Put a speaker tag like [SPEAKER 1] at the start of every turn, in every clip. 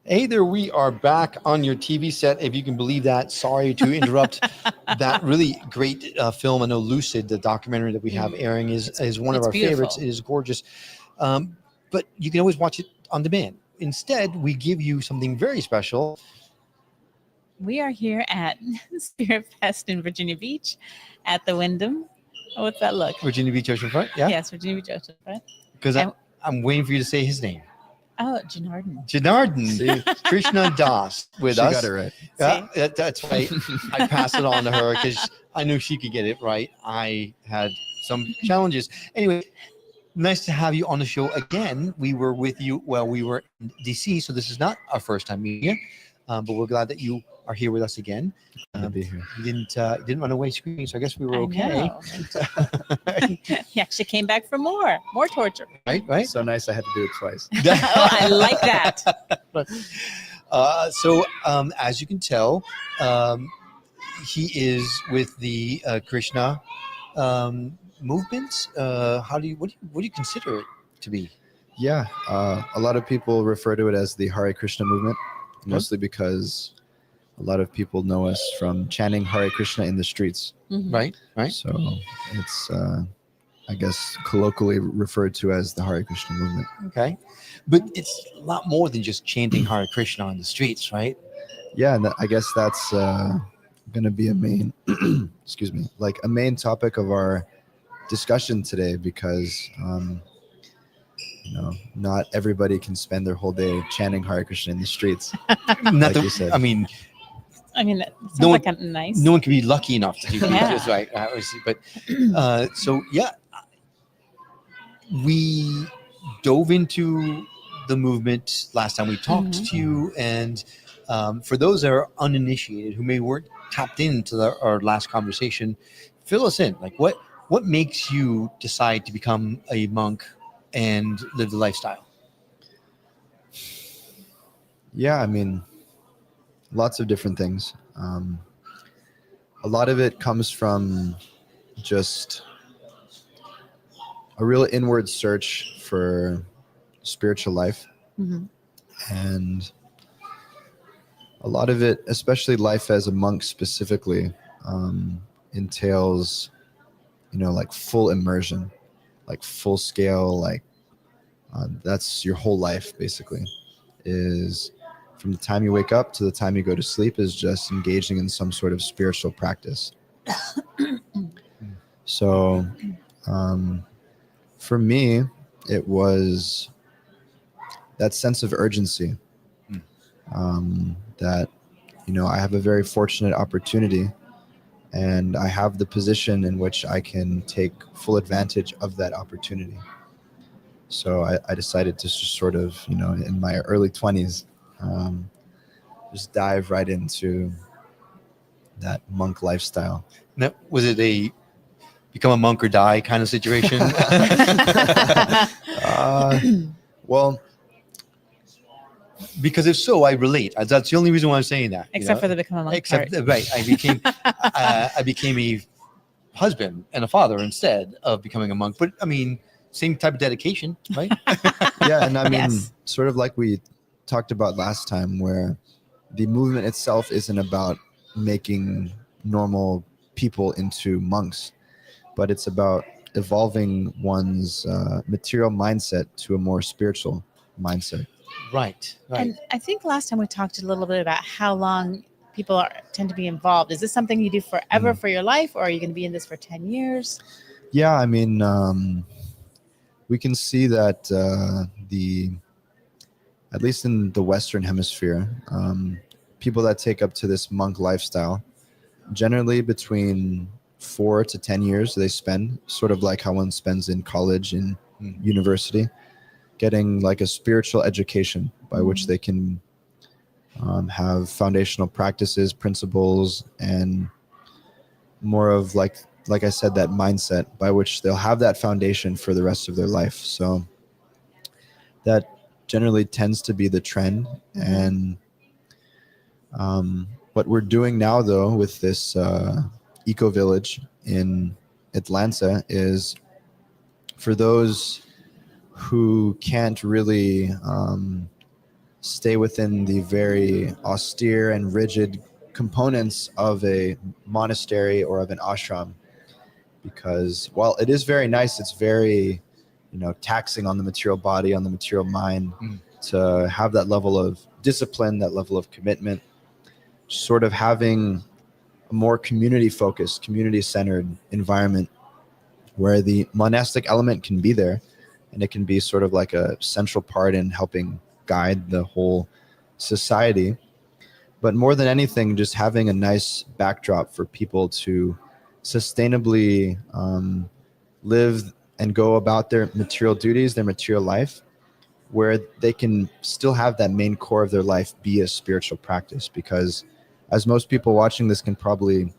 [SPEAKER 1] Hey there, we are back on your TV set, if you can believe that. Sorry to interrupt that really great film. I know Lucid, the documentary that we have airing, is one of
[SPEAKER 2] It's
[SPEAKER 1] our favorites.
[SPEAKER 2] beautiful.
[SPEAKER 1] It is gorgeous. But you can always watch it on demand. Instead, we give you something very special.
[SPEAKER 2] We are here at SpiritFest in Virginia Beach at the Wyndham. Oh, what's that look?
[SPEAKER 1] Virginia Beach Oceanfront, yeah?
[SPEAKER 2] Yes, Virginia Beach Oceanfront.
[SPEAKER 1] Because
[SPEAKER 2] And-
[SPEAKER 1] I'm waiting for you to say his name.
[SPEAKER 2] Oh, Janaradna.
[SPEAKER 1] Janardhan, Krishna Das with
[SPEAKER 3] She
[SPEAKER 1] us.
[SPEAKER 3] got it right.
[SPEAKER 1] Yeah, that's right. I passed it on to her because I knew she could get it right. I had some challenges. Anyway, nice to have you on the show again. We were with you while we were in DC, so this is not our first time meeting you, but we're glad that you are here with us again.
[SPEAKER 3] Good to be here.
[SPEAKER 1] You didn't run away screaming, so I guess we were
[SPEAKER 2] I
[SPEAKER 1] okay.
[SPEAKER 2] know. He actually came back for more torture.
[SPEAKER 1] Right?
[SPEAKER 3] So nice I had to do it twice.
[SPEAKER 2] Oh, I like that.
[SPEAKER 1] So as you can tell, he is with the Krishna movement. What do you consider it to be?
[SPEAKER 3] Yeah, a lot of people refer to it as the Hare Krishna movement, mostly because a lot of people know us from chanting Hare Krishna in the streets.
[SPEAKER 2] Mhm.
[SPEAKER 1] Right.
[SPEAKER 3] So it's, I guess, colloquially referred to as the Hare Krishna movement.
[SPEAKER 1] Okay, but it's a lot more than just chanting Hare Krishna on the streets, right?
[SPEAKER 3] Yeah, and I guess that's going to be a main, excuse me, like a main topic of our discussion today because, not everybody can spend their whole day chanting Hare Krishna in the streets.
[SPEAKER 1] Not
[SPEAKER 3] Like you said.
[SPEAKER 1] I mean,
[SPEAKER 2] That sounds
[SPEAKER 1] No one-
[SPEAKER 2] like a nice.
[SPEAKER 1] no one can be lucky enough to do
[SPEAKER 2] Yeah.
[SPEAKER 1] this, right? Obviously, but so yeah, we dove into the movement last time we talked to you, and for those that are uninitiated who maybe weren't tapped into our last conversation, fill us in. Like, what makes you decide to become a monk and live the lifestyle?
[SPEAKER 3] Yeah, I mean, lots of different things. A lot of it comes from just a real inward search for spiritual life.
[SPEAKER 2] Mhm.
[SPEAKER 3] And a lot of it, especially life as a monk specifically, entails, like full immersion, like full scale, like that's your whole life basically, is from the time you wake up to the time you go to sleep is just engaging in some sort of spiritual practice. So for me, it was that sense of urgency that, I have a very fortunate opportunity and I have the position in which I can take full advantage of that opportunity. So I decided to just sort of, in my early 20s, just dive right into that monk lifestyle.
[SPEAKER 1] Now, was it a become a monk or die kind of situation?
[SPEAKER 3] Well,
[SPEAKER 1] Because if so, I relate. That's the only reason why I'm saying that.
[SPEAKER 2] Except for the become a monk
[SPEAKER 1] Except
[SPEAKER 2] part.
[SPEAKER 1] right, I became a husband and a father instead of becoming a monk. But I mean, same type of dedication, right?
[SPEAKER 3] yeah, and I mean,
[SPEAKER 2] Yes.
[SPEAKER 3] sort of like we talked about last time, where the movement itself isn't about making normal people into monks, but it's about evolving one's material mindset to a more spiritual mindset.
[SPEAKER 1] Right.
[SPEAKER 2] And I think last time we talked a little bit about how long people tend to be involved. Is this something you do forever for your life, or are you going to be in this for 10 years?
[SPEAKER 3] Yeah, I mean, we can see that at least in the Western Hemisphere, people that take up to this monk lifestyle, generally between 4 to 10 years they spend, sort of like how one spends in college and university, getting like a spiritual education by which they can have foundational practices, principles, and more of like I said, that mindset by which they'll have that foundation for the rest of their life. So that generally tends to be the trend. And what we're doing now, though, with this eco village in Atlanta is for those who can't really stay within the very austere and rigid components of a monastery or of an ashram, because while it is very nice, it's very, taxing on the material body, on the material mind, to have that level of discipline, that level of commitment, sort of having a more community focused, community centered environment where the monastic element can be there, and it can be sort of like a central part in helping guide the whole society. But more than anything, just having a nice backdrop for people to sustainably live and go about their material duties, their material life, where they can still have that main core of their life be a spiritual practice. Because as most people watching this can probably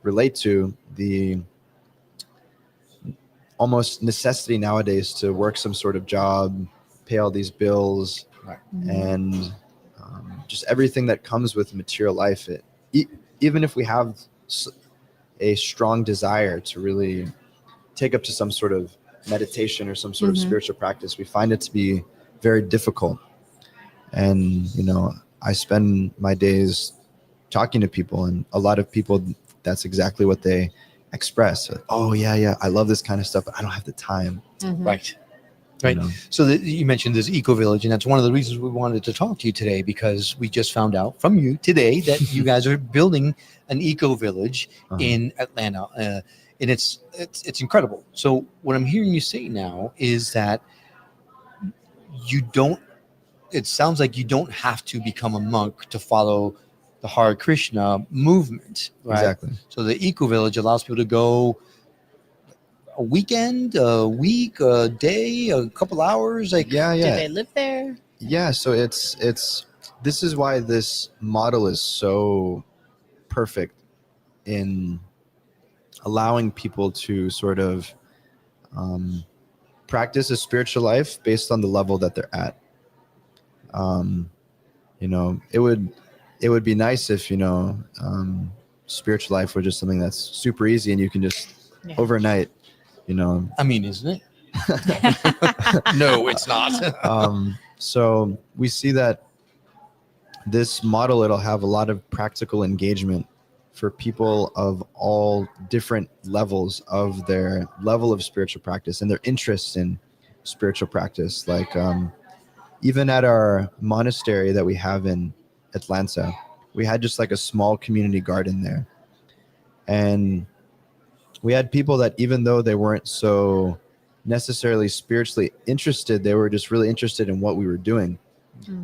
[SPEAKER 3] relate to, the almost necessity nowadays to work some sort of job, pay all these bills, and just everything that comes with material life. Even if we have a strong desire to really take up to some sort of meditation or some sort of spiritual practice, we find it to be very difficult. And, I spend my days talking to people, and a lot of people, that's exactly what they express. Oh, yeah, I love this kind of stuff, but I don't have the time.
[SPEAKER 1] Right. So you mentioned this eco-village, and that's one of the reasons we wanted to talk to you today, because we just found out from you today that you guys are building an eco-village in Atlanta, and it's incredible. So what I'm hearing you say now is that it sounds like you don't have to become a monk to follow the Hare Krishna movement, right?
[SPEAKER 3] Exactly.
[SPEAKER 1] So the eco-village allows people to go a weekend, a week, a day, a couple hours.
[SPEAKER 2] Do they live there?
[SPEAKER 3] Yeah. So it's this is why this model is so perfect in allowing people to sort of practice a spiritual life based on the level that they're at. It would be nice if spiritual life were just something that's super easy and you can just overnight.
[SPEAKER 1] I mean, isn't it? No, it's not.
[SPEAKER 3] So we see that this model, it'll have a lot of practical engagement for people of all different levels of their level of spiritual practice and their interests in spiritual practice. Like even at our monastery that we have in Atlanta, we had just like a small community garden there. And we had people that, even though they weren't so necessarily spiritually interested, they were just really interested in what we were doing.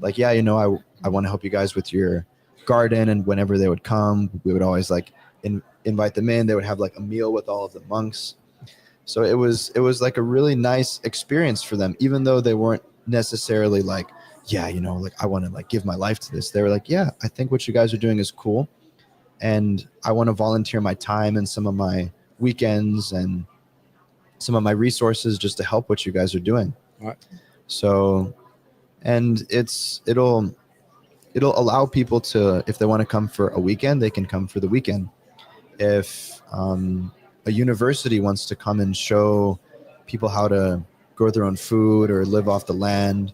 [SPEAKER 3] Like, I want to help you guys with your garden. And whenever they would come, we would always invite them in. They would have like a meal with all of the monks. So it was like a really nice experience for them, even though they weren't necessarily like, I want to give my life to this. They were like, I think what you guys are doing is cool. And I want to volunteer my time and some of my weekends and some of my resources just to help what you guys are doing.
[SPEAKER 1] Right.
[SPEAKER 3] So, and it'll allow people to, if they want to come for a weekend, they can come for the weekend. If a university wants to come and show people how to grow their own food or live off the land,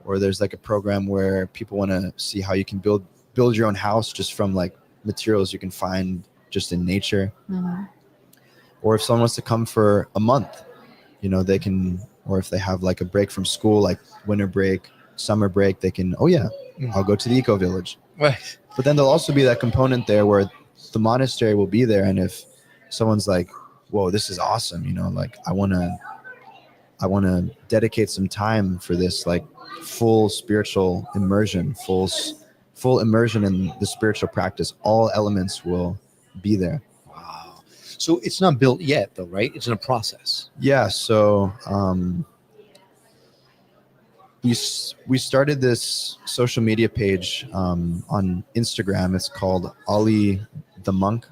[SPEAKER 3] or there's like a program where people want to see how you can build your own house just from like materials you can find just in nature. Or if someone wants to come for a month, they can, or if they have like a break from school, like winter break, summer break, they can, I'll go to the eco village.
[SPEAKER 1] Right.
[SPEAKER 3] But then there'll also be that component there where the monastery will be there. And if someone's like, whoa, this is awesome, I want to dedicate some time for this, like full spiritual immersion, full immersion in the spiritual practice, all elements will be there.
[SPEAKER 1] Wow. So it's not built yet though, right? It's in a process.
[SPEAKER 3] Yeah. So we started this social media page on Instagram. It's called Ali the Monk.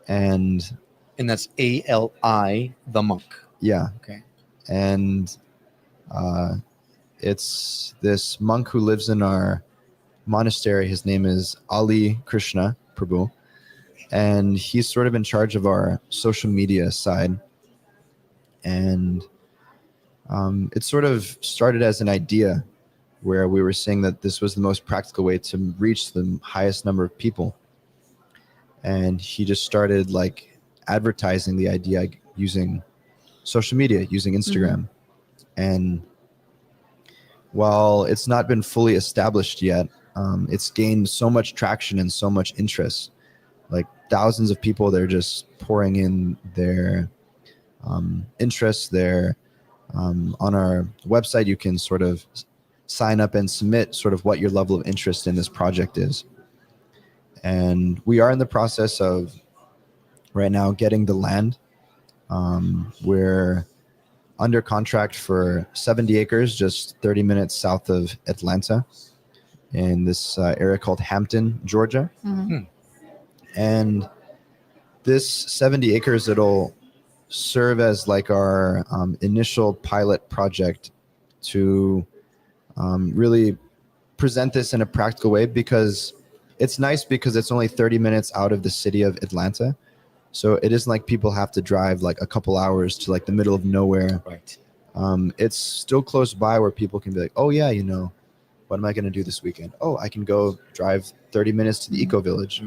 [SPEAKER 3] And
[SPEAKER 1] that's ALI the Monk.
[SPEAKER 3] Yeah.
[SPEAKER 1] Okay.
[SPEAKER 3] And it's this monk who lives in our monastery. His name is Ali Krishna Prabhu. And he's sort of in charge of our social media side. And it sort of started as an idea where we were seeing that this was the most practical way to reach the highest number of people. And he just started like advertising the idea using social media, using Instagram. And while it's not been fully established yet, it's gained so much traction and so much interest. Like thousands of people, they're just pouring in their interests. On our website, you can sort of sign up and submit sort of what your level of interest in this project is. And we are in the process of right now getting the land. We're under contract for 70 acres, just 30 minutes south of Atlanta, in this area called Hampton, Georgia. And this 70 acres, it'll serve as like our initial pilot project to really present this in a practical way, because it's nice because it's only 30 minutes out of the city of Atlanta. So it isn't like people have to drive like a couple hours to like the middle of nowhere.
[SPEAKER 1] Right.
[SPEAKER 3] It's still close by where people can be like, oh yeah, you know, what am I going to do this weekend? Oh, I can go drive 30 minutes to the eco village.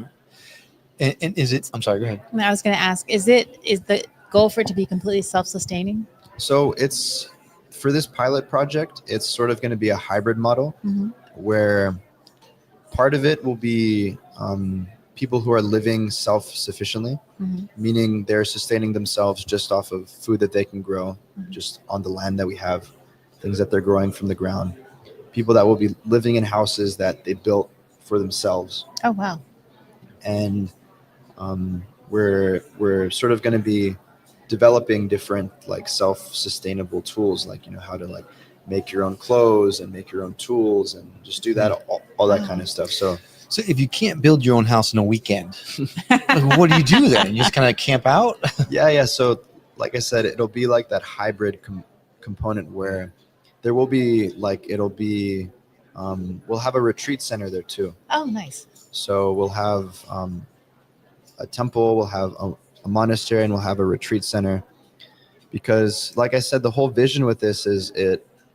[SPEAKER 1] And is it, I'm sorry, go ahead.
[SPEAKER 2] I was going to ask, is the goal for it to be completely self-sustaining?
[SPEAKER 3] So it's, for this pilot project, it's sort of going to be a hybrid model where part of it will be people who are living self-sufficiently, meaning they're sustaining themselves just off of food that they can grow, just on the land that we have, things that they're growing from the ground. People that will be living in houses that they built for themselves.
[SPEAKER 2] Oh, wow.
[SPEAKER 3] And we're sort of going to be developing different like self-sustainable tools, like, you know, how to like make your own clothes and make your own tools and just do that, all that kind of stuff. So
[SPEAKER 1] if you can't build your own house in a weekend, like, what do you do then? You just kind of camp out?
[SPEAKER 3] Yeah. So like I said, it'll be like that hybrid component where there will be like, it'll be, we'll have a retreat center there too.
[SPEAKER 2] Oh, nice.
[SPEAKER 3] So we'll have a temple, we'll have a monastery, and we'll have a retreat center. Because like I said, the whole vision with this is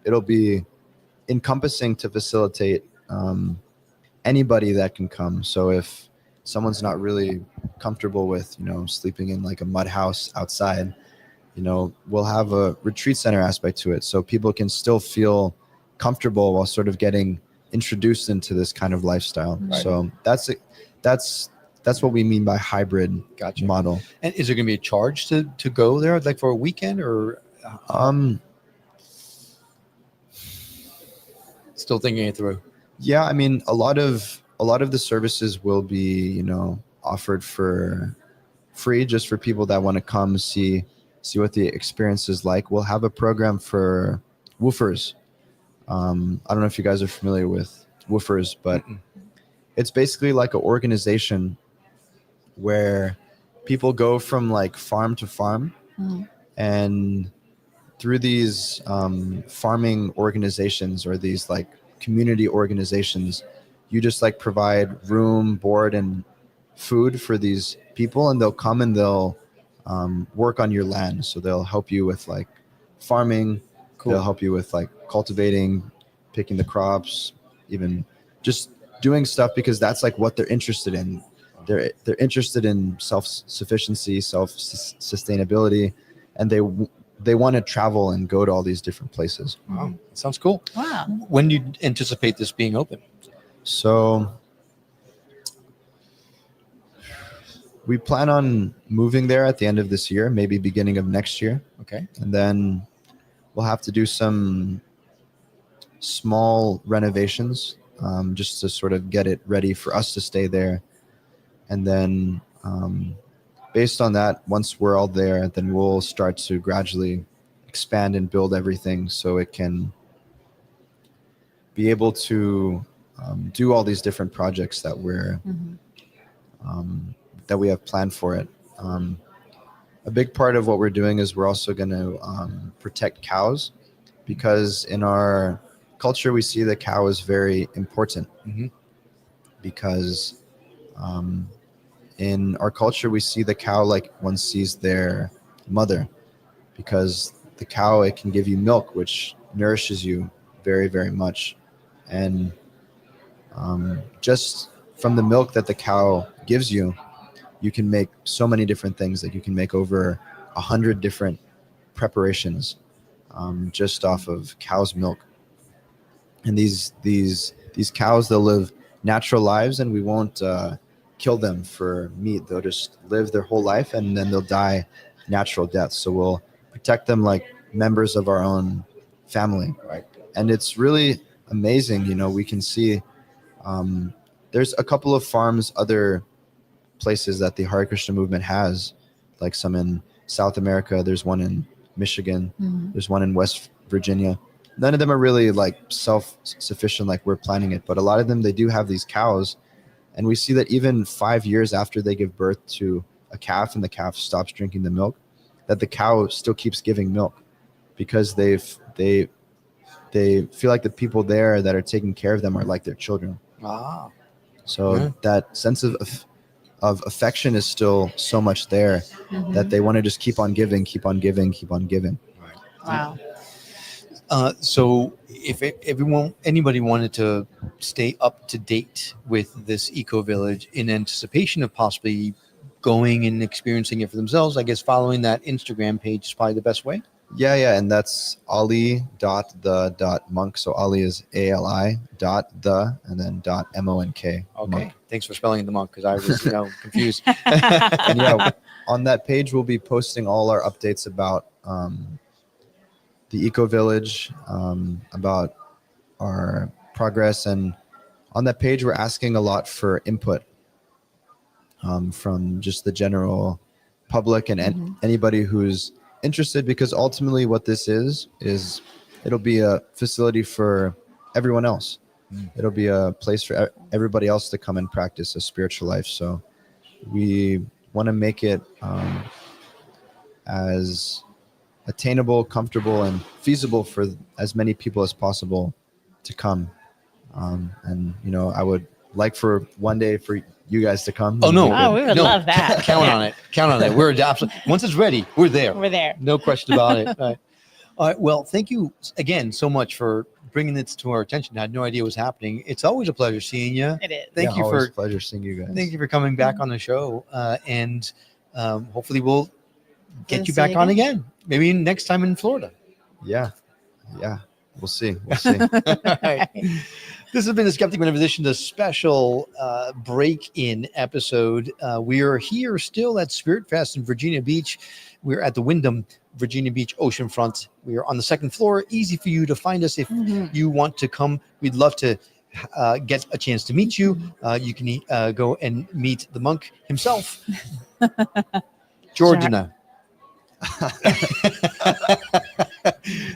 [SPEAKER 3] it'll be encompassing to facilitate anybody that can come. So if someone's not really comfortable with, you know, sleeping in like a mud house outside, you know, we'll have a retreat center aspect to it, so people can still feel comfortable while sort of getting introduced into this kind of lifestyle.
[SPEAKER 1] Right.
[SPEAKER 3] So that's what we mean by hybrid model.
[SPEAKER 1] And is there going to be a charge to go there, like for a weekend, or still thinking it through?
[SPEAKER 3] Yeah, I mean, a lot of the services will be, you know, offered for free, just for people that want to come see what the experience is like. We'll have a program for woofers. I don't know if you guys are familiar with woofers, but it's basically like an organization where people go from like farm to farm, and through these farming organizations, or these like community organizations, you just like provide room, board, and food for these people, and they'll come and they'll work on your land. So they'll help you with like farming. Cool. They'll help you with like cultivating, picking the crops, even just doing stuff, because that's like what they're interested in. They're interested in self-sufficiency, self-sustainability, and they want to travel and go to all these different places.
[SPEAKER 1] Wow, that sounds cool.
[SPEAKER 2] Wow.
[SPEAKER 1] When do you anticipate this being open?
[SPEAKER 3] So we plan on moving there at the end of this year, maybe beginning of next year.
[SPEAKER 1] Okay.
[SPEAKER 3] And then we'll have to do some small renovations, just to sort of get it ready for us to stay there. And then based on that, once we're all there, then we'll start to gradually expand and build everything so it can be able to do all these different projects that that we have planned for it. A big part of what we're doing is we're also going to protect cows, because in our culture we see the cow is very important. Because in our culture we see the cow like one sees their mother, because the cow, it can give you milk, which nourishes you very, very much. And just from the milk that the cow gives you, you can make so many different things. Like you can make over 100 different preparations just off of cow's milk. And these cows, they'll live natural lives, and we won't kill them for meat. They'll just live their whole life, and then they'll die natural deaths. So we'll protect them like members of our own family.
[SPEAKER 1] Right.
[SPEAKER 3] And it's really amazing. You know, we can see there's a couple of farms, other places that the Hare Krishna movement has, like some in South America. There's one in Michigan. There's one in West Virginia. None of them are really like self-sufficient like we're planning it, but a lot of them, they do have these cows, and we see that even 5 years after they give birth to a calf and the calf stops drinking the milk, that the cow still keeps giving milk, because they feel like the people there that are taking care of them are like their children. So that sense of affection is still so much there that they want to just keep on giving.
[SPEAKER 2] Wow.
[SPEAKER 1] So if anybody wanted to stay up to date with this eco village in anticipation of possibly going and experiencing it for themselves, I guess following that Instagram page is probably the best way.
[SPEAKER 3] Yeah, and that's ali.the.monk. So Ali is ALI.the and then .monk.
[SPEAKER 1] Okay,
[SPEAKER 3] monk.
[SPEAKER 1] Thanks for spelling the monk, because I was confused.
[SPEAKER 3] And yeah, on that page we'll be posting all our updates about the eco village, about our progress, and on that page we're asking a lot for input from just the general public and anybody who's interested, because ultimately what this is it'll be a facility for everyone else. It'll be a place for everybody else to come and practice a spiritual life. So we want to make it as attainable, comfortable, and feasible for as many people as possible to come. And I would like for one day for you guys to come.
[SPEAKER 2] We would love that.
[SPEAKER 1] Count on it. We're once it's ready, we're there. No question about it. All right. Well, thank you again so much for bringing this to our attention. I had no idea what was happening. It's always a pleasure seeing you.
[SPEAKER 2] It is.
[SPEAKER 1] Thank you
[SPEAKER 3] always a pleasure seeing you guys.
[SPEAKER 1] Thank you for coming back on the show. And hopefully we'll get you back on again. Maybe next time in Florida.
[SPEAKER 3] Yeah. We'll see.
[SPEAKER 1] All right. This has been the Skeptic Metaphysician, the special break-in episode. We are here still at SpiritFest in Virginia Beach. We're at the Wyndham Virginia Beach Oceanfront. We are on the second floor. Easy for you to find us if you want to come. We'd love to get a chance to meet you. You can go and meet the monk himself, Janaradna.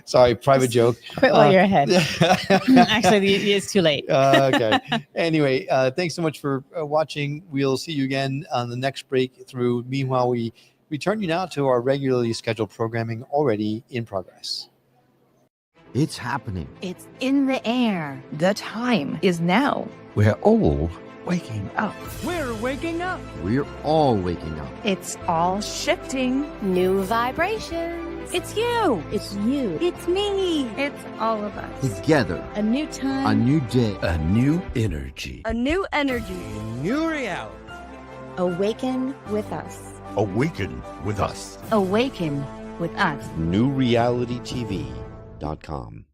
[SPEAKER 1] Sorry, private joke.
[SPEAKER 2] Quit while you're ahead. Actually, it's too late.
[SPEAKER 1] Okay. Anyway, thanks so much for watching. We'll see you again on the next breakthrough. Meanwhile, we return you now to our regularly scheduled programming already in progress.
[SPEAKER 4] It's happening.
[SPEAKER 5] It's in the air.
[SPEAKER 6] The time is now.
[SPEAKER 4] We're all waking up.
[SPEAKER 6] We're waking up.
[SPEAKER 4] We're all waking up.
[SPEAKER 6] It's all shifting.
[SPEAKER 5] New vibrations.
[SPEAKER 6] It's you.
[SPEAKER 5] It's you.
[SPEAKER 6] It's me. It's all of us.
[SPEAKER 4] Together.
[SPEAKER 5] A new time.
[SPEAKER 4] A new day. A new energy.
[SPEAKER 6] A new energy.
[SPEAKER 7] New reality.
[SPEAKER 5] Awaken with us.
[SPEAKER 7] Awaken with us.
[SPEAKER 5] Awaken with us.
[SPEAKER 8] NewRealityTV.com